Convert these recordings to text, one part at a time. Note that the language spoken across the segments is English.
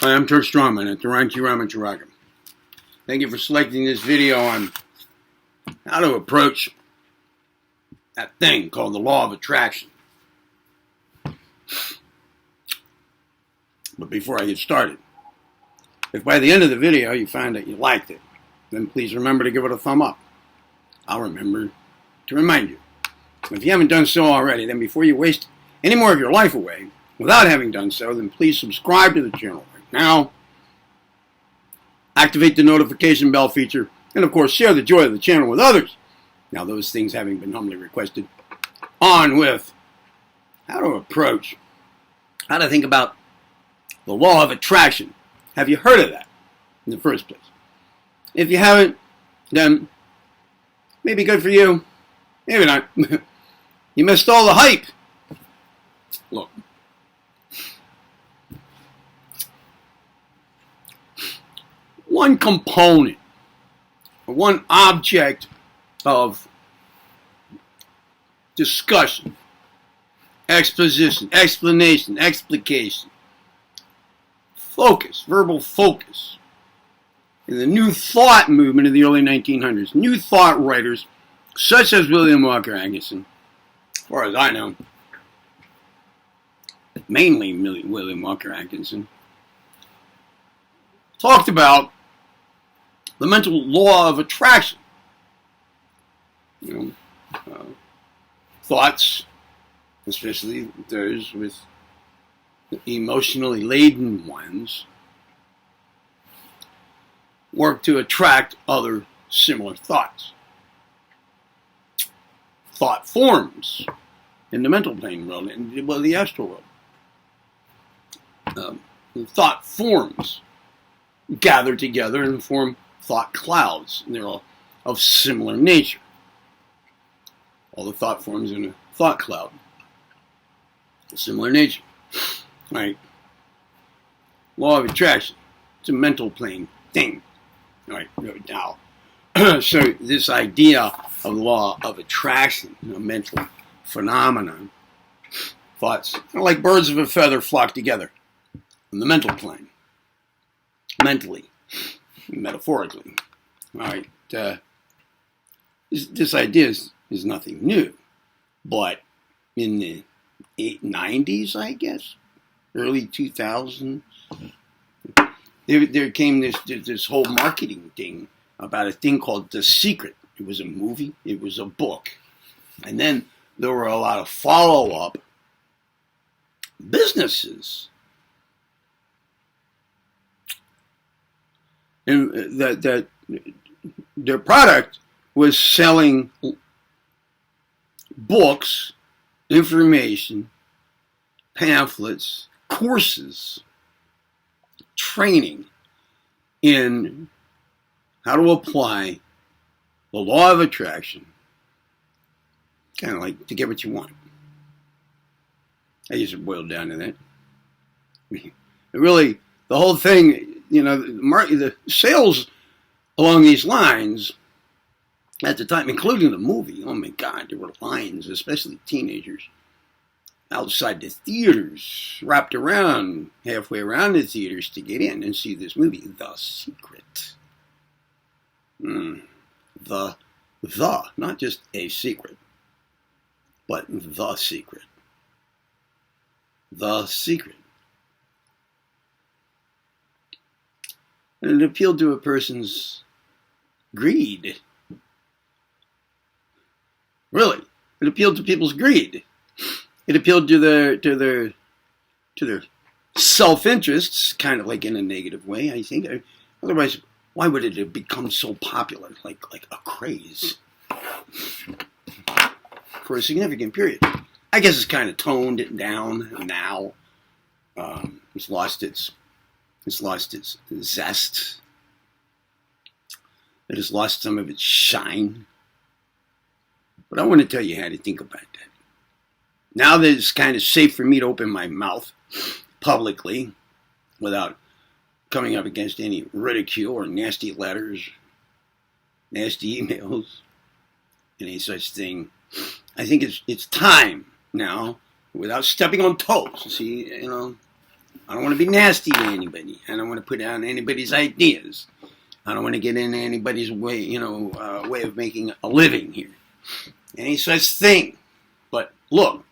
Hi, I'm Turk Strongman at Taranki Ramacharaka. Thank you for selecting this video on how to approach that thing called the law of attraction. But before I get started, if by the end of the video you find that you liked it, then please remember to give it a thumb up. I'll remember to remind you. If you haven't done so already, then before you waste any more of your life away without having done so, then please subscribe to the channel right now. Activate the notification bell feature, and of course share the joy of the channel with others. Now, those things having been humbly requested, on with how to think about the law of attraction. Have you heard of that in the first place? If you haven't, then maybe good for you, maybe not. You missed all the hype. Look, one component, one object of discussion, exposition, explanation, explication, focus, verbal focus, in the New Thought movement of the early 1900s, New Thought writers such as William Walker Atkinson, as far as I know, mainly William Walker Atkinson, talked about the mental law of attraction. Thoughts, especially those with emotionally laden ones, work to attract other similar thoughts. Thought forms in the mental plane world, and the astral world. Thought forms gather together and form thought clouds, and they're all of similar nature. All the thought forms in a thought cloud, similar nature. Right? Law of attraction. It's a mental plane thing. All right, now. So this idea of the law of attraction, a mental phenomenon, thoughts, like birds of a feather flock together in the mental plane, mentally, metaphorically. All right, this idea is nothing new, but in the 90s, I guess, early 2000s, there came this whole marketing thing about a thing called The Secret. It was a movie, it was a book, and then there were a lot of follow-up businesses, and that their product was selling books, information, pamphlets, courses, training in how to apply the law of attraction, kind of like to get what you want. I guess it boiled down to that. Really, the whole thing, the sales along these lines at the time, including the movie, oh my God, there were lines, especially teenagers, outside the theaters, wrapped around, halfway around the theaters to get in and see this movie, The Secret. The, not just a secret, but The Secret. The Secret. And it appealed to a person's greed. Really, it appealed to people's greed. It appealed to their self-interests, kind of like in a negative way, I think. Otherwise, why would it have become so popular, like a craze, for a significant period? I guess it's kind of toned it down now. It's lost its zest. It has lost some of its shine. But I want to tell you how to think about that. Now that it's kind of safe for me to open my mouth publicly without coming up against any ridicule or nasty letters, nasty emails, any such thing, I think it's time now, without stepping on toes. See, I don't want to be nasty to anybody. I don't want to put down anybody's ideas. I don't want to get in anybody's way, way of making a living here. Any such thing. But look,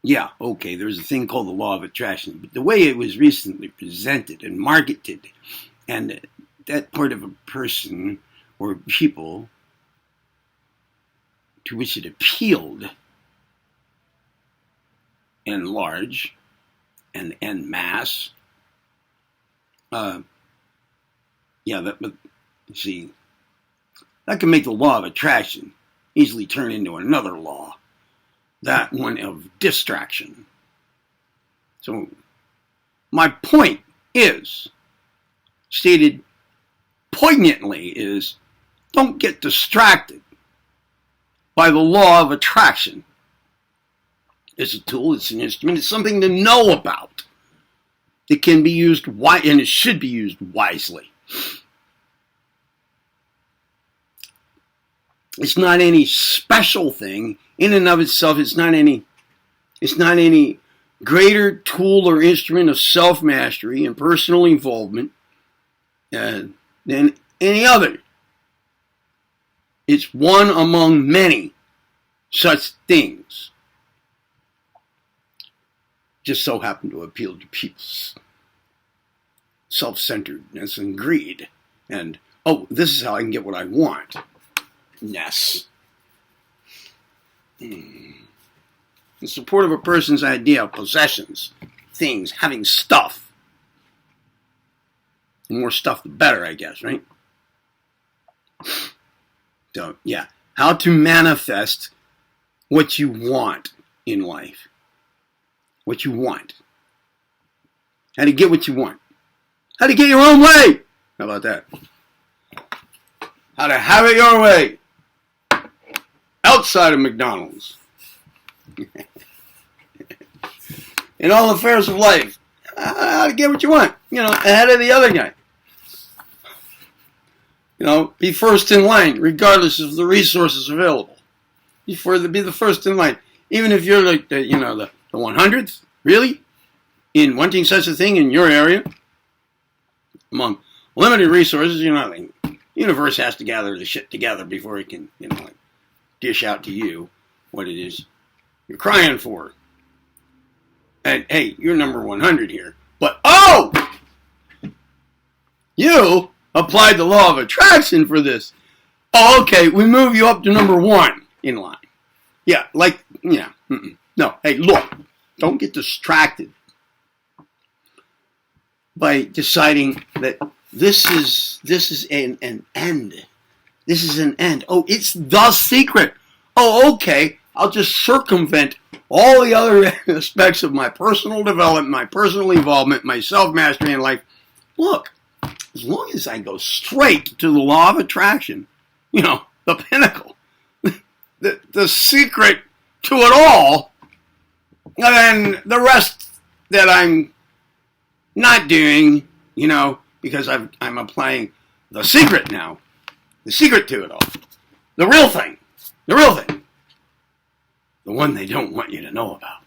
yeah, okay, there's a thing called the law of attraction. But the way it was recently presented and marketed, and that part of a person or people to which it appealed in large and en masse, that can make the law of attraction easily turn into another law, that one of distraction. So my point is, stated poignantly, is don't get distracted by the law of attraction. It's a tool, it's an instrument, it's something to know about. It can be used and it should be used wisely. It's not any special thing in and of itself. It's not any greater tool or instrument of self-mastery and personal involvement than any other. It's one among many such things. Just so happen to appeal to people's self-centeredness and greed. And, this is how I can get what I want. Ness. In support of a person's idea of possessions, things, having stuff. The more stuff, the better, I guess, right? So, yeah. How to manifest what you want in life. What you want. How to get what you want. How to get your own way. How about that? How to have it your way. Outside of McDonald's. In all affairs of life. How to get what you want. Ahead of the other guy. Be first in line, regardless of the resources available. Be the first in line. Even if you're like the 100th, really? In wanting such a thing in your area? Among limited resources, the universe has to gather the shit together before it can, dish out to you what it is you're crying for. And, hey, you're number 100 here. But, you applied the law of attraction for this. Okay, we move you up to number 1 in line. Yeah, no, hey, look, don't get distracted by deciding that this is an end. This is an end. It's the secret. Okay, I'll just circumvent all the other aspects of my personal development, my personal involvement, my self-mastery in life. Look, as long as I go straight to the law of attraction, the pinnacle, the secret to it all, and then the rest that I'm not doing, because I'm applying the secret now, the secret to it all, the real thing, the one they don't want you to know about.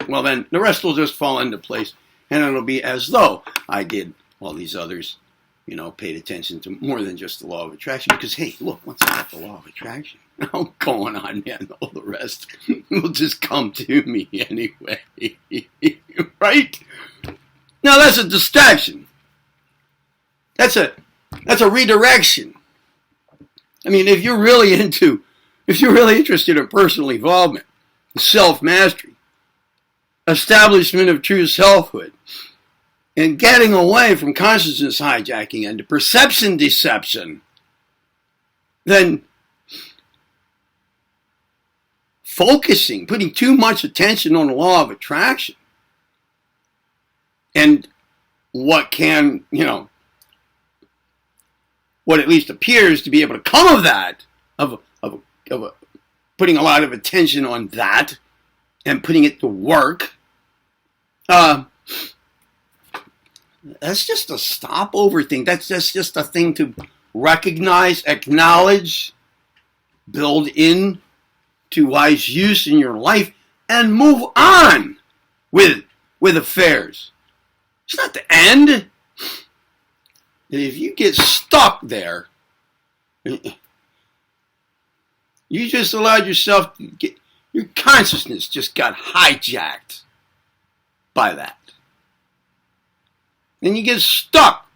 Well, then the rest will just fall into place, and it'll be as though I did all these others, paid attention to more than just the law of attraction. Because, hey, look, once I got the law of attraction, I'm going on, man. All the rest will just come to me anyway. Right? Now, that's a distraction. That's a redirection. I mean, if you're really interested in personal involvement, self-mastery, establishment of true selfhood, and getting away from consciousness hijacking and perception deception, then putting too much attention on the law of attraction, and what at least appears to be able to come of that, of putting a lot of attention on that and putting it to work, that's just a stopover thing. That's just a thing to recognize, acknowledge, build in to wise use in your life, and move on with with affairs. It's not the end. And if you get stuck there, you just allowed yourself to get, your consciousness just got hijacked by that. And you get stuck.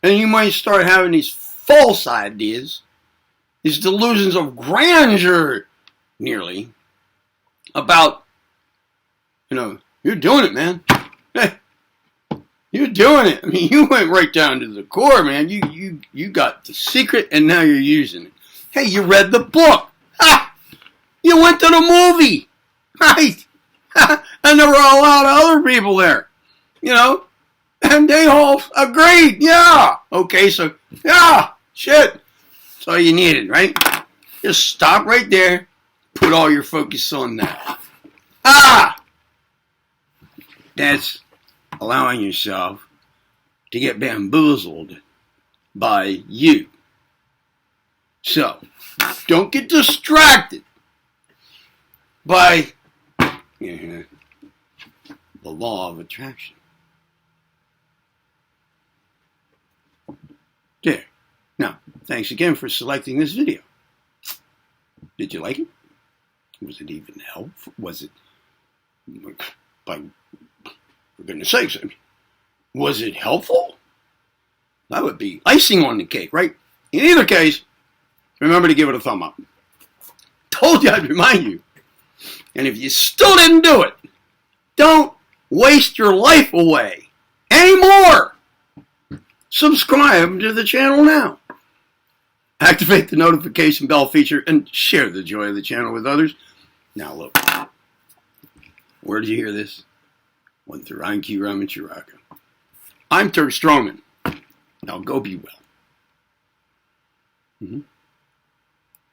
And you might start having these false ideas, these delusions of grandeur, nearly, about, you're doing it, man. You're doing it. I mean, you went right down to the core, man. You got the secret, and now you're using it. Hey, you read the book. Ha! You went to the movie. Right? And there were a lot of other people there. And they all agreed. Yeah. Okay, so, yeah, shit. That's all you needed, right? Just stop right there. Put all your focus on that. That's allowing yourself to get bamboozled by you. So, don't get distracted by the law of attraction. There. Now, thanks again for selecting this video. Did you like it? Was it even helpful? Was it, for goodness sakes, was it helpful? That would be icing on the cake, right? In either case, remember to give it a thumb up. Told you I'd remind you. And if you still didn't do it, don't waste your life away anymore. Subscribe to the channel now. Activate the notification bell feature and share the joy of the channel with others. Now look, where did you hear this? Went through Anki Ramacharaka. I'm Turk Strongman. Now go be well.